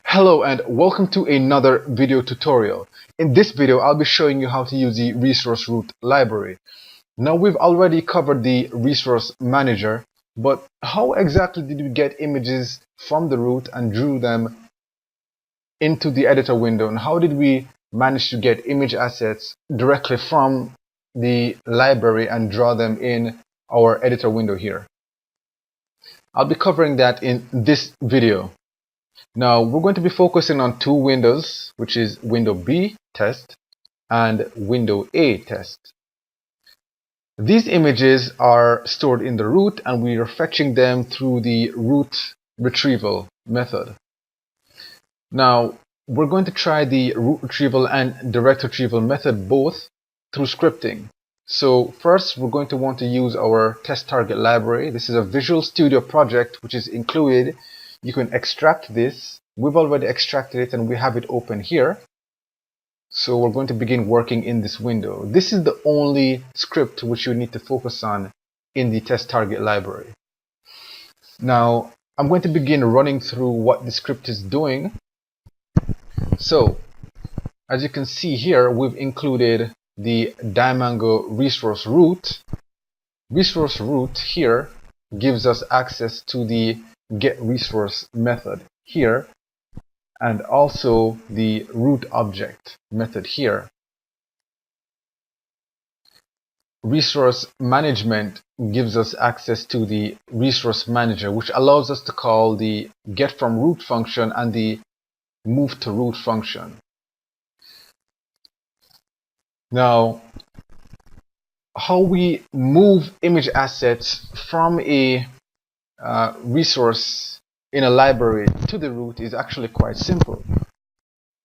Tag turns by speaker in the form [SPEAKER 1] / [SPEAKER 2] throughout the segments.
[SPEAKER 1] Hello and welcome to another video tutorial. In this video, I'll be showing you how to use the resource root library. Now we've already covered the resource manager, but how exactly did we get images from the root and drew them into the editor window, and how did we manage to get image assets directly from the library and draw them in our editor window here? I'll be covering that in this video. Now we're going to be focusing on two windows, which is window B test and window A test. These images are stored in the root and we are fetching them through the root retrieval method. Now we're going to try the root retrieval and direct retrieval method both through scripting. So first we're going to want to use our test target library. This is a Visual Studio project which is included. You can extract this. We've already extracted it and we have it open here. So we're going to begin working in this window. This is the only script which you need to focus on in the test target library. Now I'm going to begin running through what the script is doing. So as you can see here, we've included the Diamango resource root. Resource root here gives us access to the get resource method here and also the root object method here. Resource management gives us access to the resource manager, which allows us to call the get from root function and the move to root function. Now, how we move image assets from a resource in a library to the root is actually quite simple.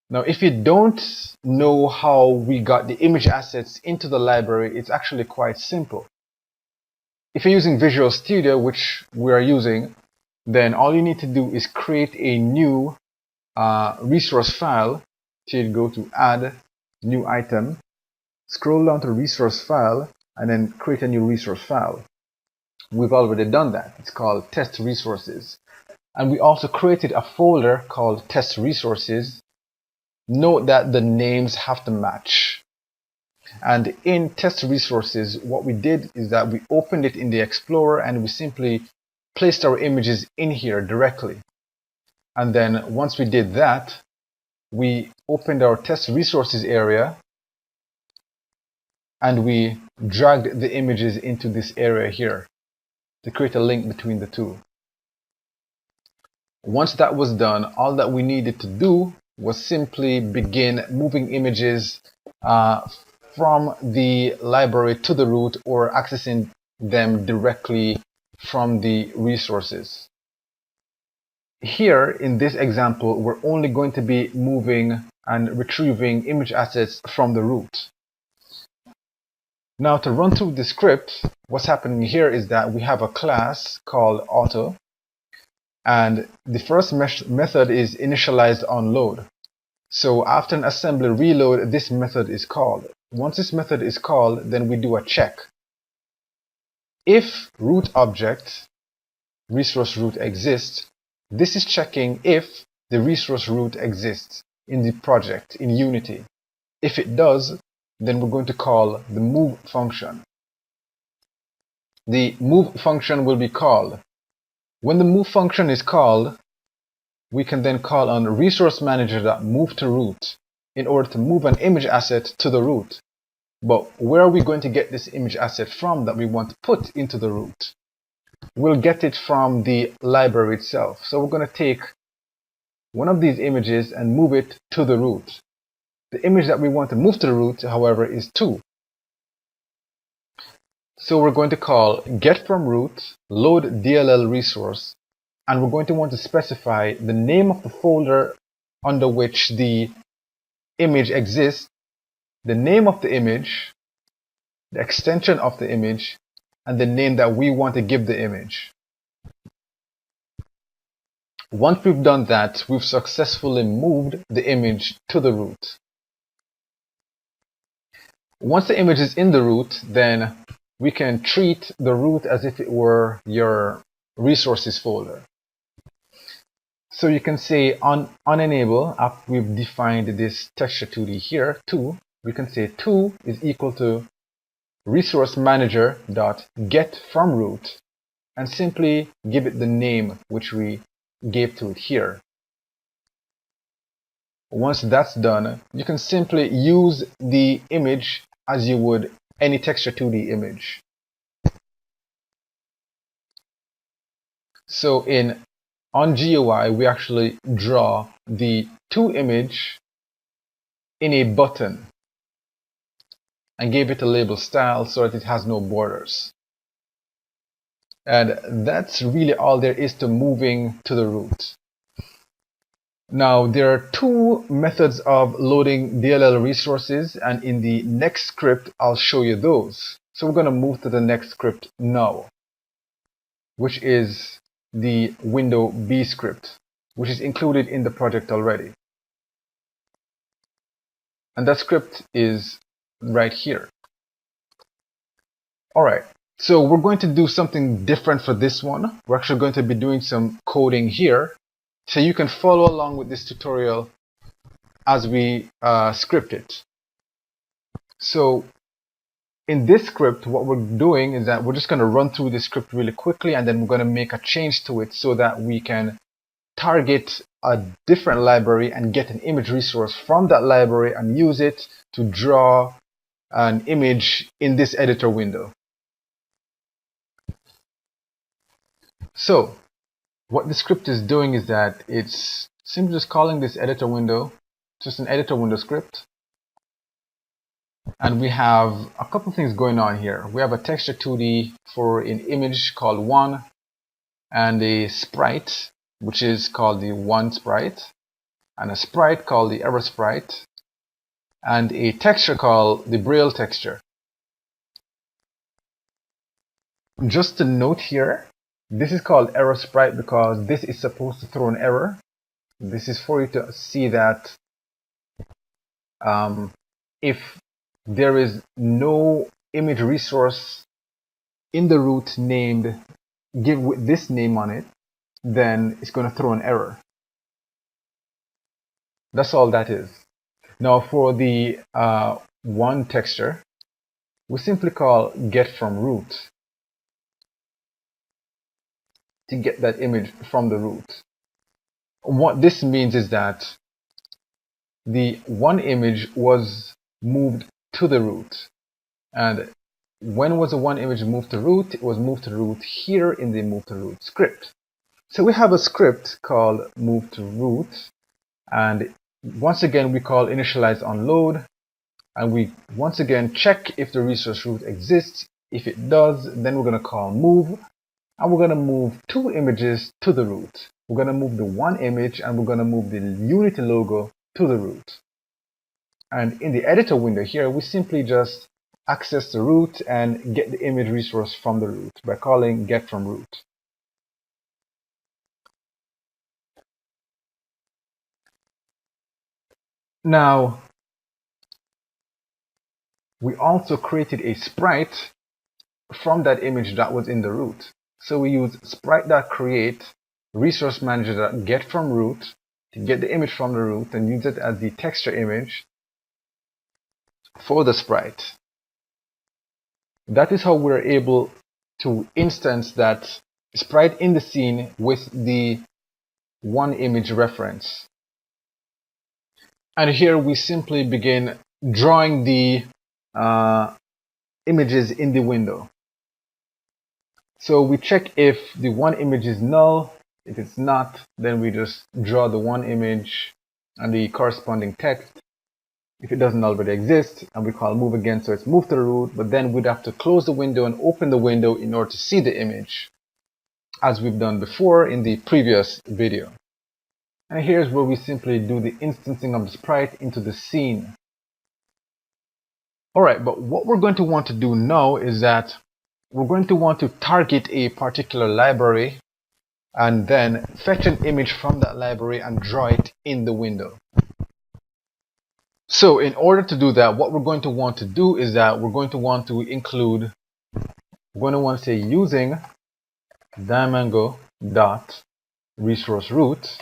[SPEAKER 1] Now, if you don't know how we got the image assets into the library, it's actually quite simple. If you're using Visual Studio, which we are using, then all you need to do is create a new resource file. So you go to add new item, scroll down to resource file, and then create a new resource file. We've already done that. It's called test resources. And we also created a folder called test resources. Note that the names have to match. And in test resources, what we did is that we opened it in the Explorer and we simply placed our images in here directly. And then once we did that, we opened our test resources area and we dragged the images into this area here to create a link between the two. Once that was done, all that we needed to do was simply begin moving images from the library to the root or accessing them directly from the resources. Here in this example, we're only going to be moving and retrieving image assets from the root. Now to run through the script, what's happening here is that we have a class called auto, and the first method is initialized on load. So after an assembly reload, this method is called. Once this method is called, then we do a check. If root object, resource root exists, this is checking if the resource root exists in the project in Unity. If it does, then we're going to call the move function. The move function will be called. When the move function is called, we can then call on resource manager.move to root in order to move an image asset to the root. But where are we going to get this image asset from that we want to put into the root? We'll get it from the library itself. So we're going to take one of these images and move it to the root. The image that we want to move to the root, however, is 2. So we're going to call get from root load DLL resource, and we're going to want to specify the name of the folder under which the image exists, the name of the image, the extension of the image, and the name that we want to give the image. Once we've done that, we've successfully moved the image to the root. Once the image is in the root, then we can treat the root as if it were your resources folder. So you can say unenable after we've defined this texture 2D here, 2. We can say 2 is equal to resource manager dot get from root and simply give it the name which we gave to it here. Once that's done, you can simply use the image as you would any texture 2D image. So on GUI, we actually draw the 2 image in a button and gave it a label style so that it has no borders. And that's really all there is to moving to the root. Now, there are 2 methods of loading DLL resources, and in the next script, I'll show you those. So we're going to move to the next script now, which is the window B script, which is included in the project already. And that script is right here. All right, so we're going to do something different for this one. We're actually going to be doing some coding here, so you can follow along with this tutorial as we script it. So in this script, what we're doing is that we're just going to run through this script really quickly, and then we're going to make a change to it so that we can target a different library and get an image resource from that library and use it to draw an image in this editor window. So what the script is doing is that it's simply just calling this editor window, just an editor window script. And we have a couple things going on here. We have a texture 2D for an image called 1 and a sprite, which is called the 1 sprite, and a sprite called the error sprite, and a texture called the braille texture. Just to note here, this is called error sprite because this is supposed to throw an error. This is for you to see that if there is no image resource in the root named give with this name on it, then it's going to throw an error. That's all that is. Now for the 1 texture, we simply call get from root to get that image from the root. What this means is that the 1 image was moved to the root. And when was the 1 image moved to root? It was moved to root here in the move to root script. So we have a script called move to root, and once again we call initialize on load, and we once again check if the resource root exists. If it does, then we're going to call move, and we're going to move 2 images to the root. We're going to move the 1 image and we're going to move the Unity logo to the root. And in the editor window here, we simply just access the root and get the image resource from the root by calling get from root. Now, we also created a sprite from that image that was in the root. So we use sprite.create resource manager.get from root to get the image from the root and use it as the texture image for the sprite. That is how we're able to instance that sprite in the scene with the 1 image reference. And here we simply begin drawing the images in the window. So we check if the 1 image is null. If it's not, then we just draw the 1 image and the corresponding text. If it doesn't already exist, and we call move again, so it's moved to the root, but then we'd have to close the window and open the window in order to see the image, as we've done before in the previous video. And here's where we simply do the instancing of the sprite into the scene. Alright, but what we're going to want to do now is that we're going to want to target a particular library and then fetch an image from that library and draw it in the window. So in order to do that, what we're going to want to do is that we're going to want to include, we're going to want to say using Diamango dot resource root,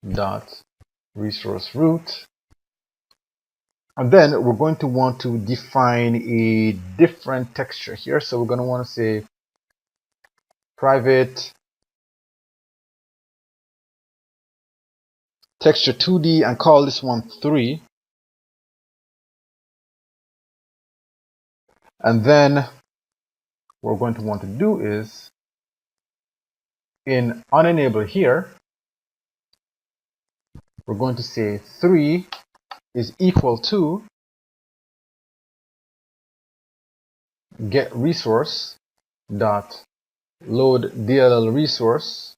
[SPEAKER 1] dot resource root. And then we're going to want to define a different texture here. So we're going to want to say private texture 2D and call this one 3. And then what we're going to want to do is in unenable here, we're going to say 3 is equal to get resource dot load DLL resource,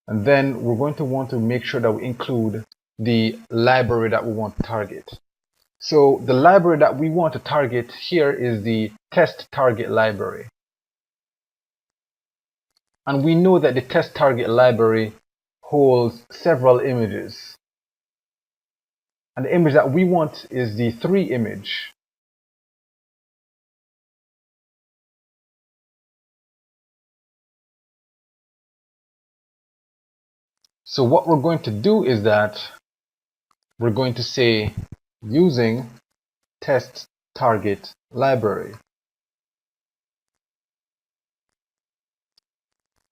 [SPEAKER 1] and then we're going to want to make sure that we include the library that we want to target. So the library that we want to target here is the test target library, and we know that the test target library holds several images, and the image that we want is the 3 image. So what we're going to do is that we're going to say using test target library.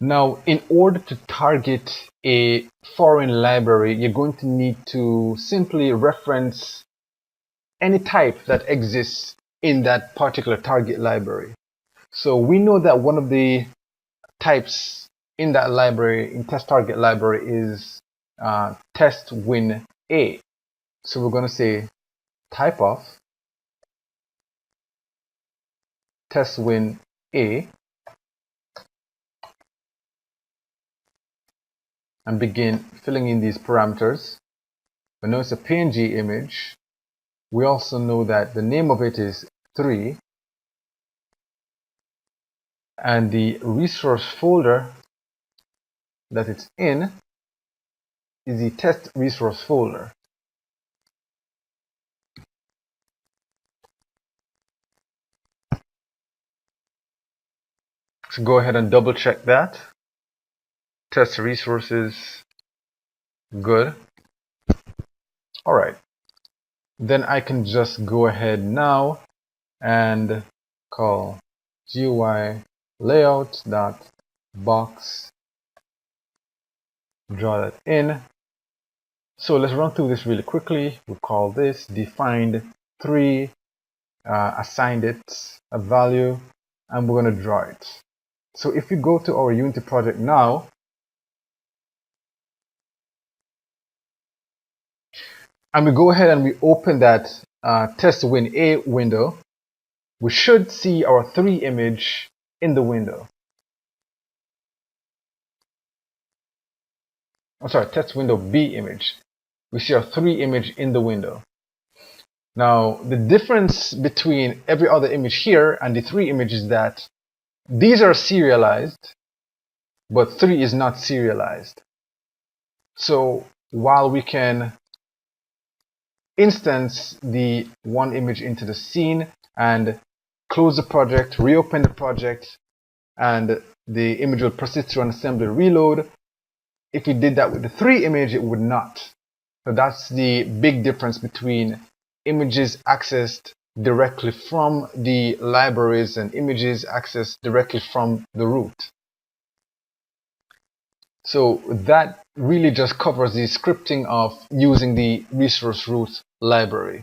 [SPEAKER 1] Now, in order to target a foreign library, you're going to need to simply reference any type that exists in that particular target library. So we know that one of the types in that library, in test target library, is test win A. So we're going to say type of test win A and begin filling in these parameters. We know it's a PNG image. We also know that the name of it is 3, and the resource folder that it's in is the test resource folder. So go ahead and double check that. Test resources, good. All right. Then I can just go ahead now and call GUI layout dot box, draw that in. So let's run through this really quickly. We'll call this defined 3, assigned it a value, and we're going to draw it. So if we go to our Unity project now, and we go ahead and we open that test win A window, we should see our 3 image in the window. I'm sorry, test window B image. We see our 3 image in the window. Now, the difference between every other image here and the 3 images is that these are serialized, but 3 is not serialized. So while we can instance the 1 image into the scene and close the project, reopen the project, and the image will proceed through an assembly reload, if we did that with the 3 image, it would not. So that's the big difference between images accessed directly from the libraries and images accessed directly from the root. So that really just covers the scripting of using the resource root library.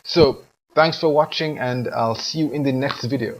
[SPEAKER 1] So thanks for watching, and I'll see you in the next video.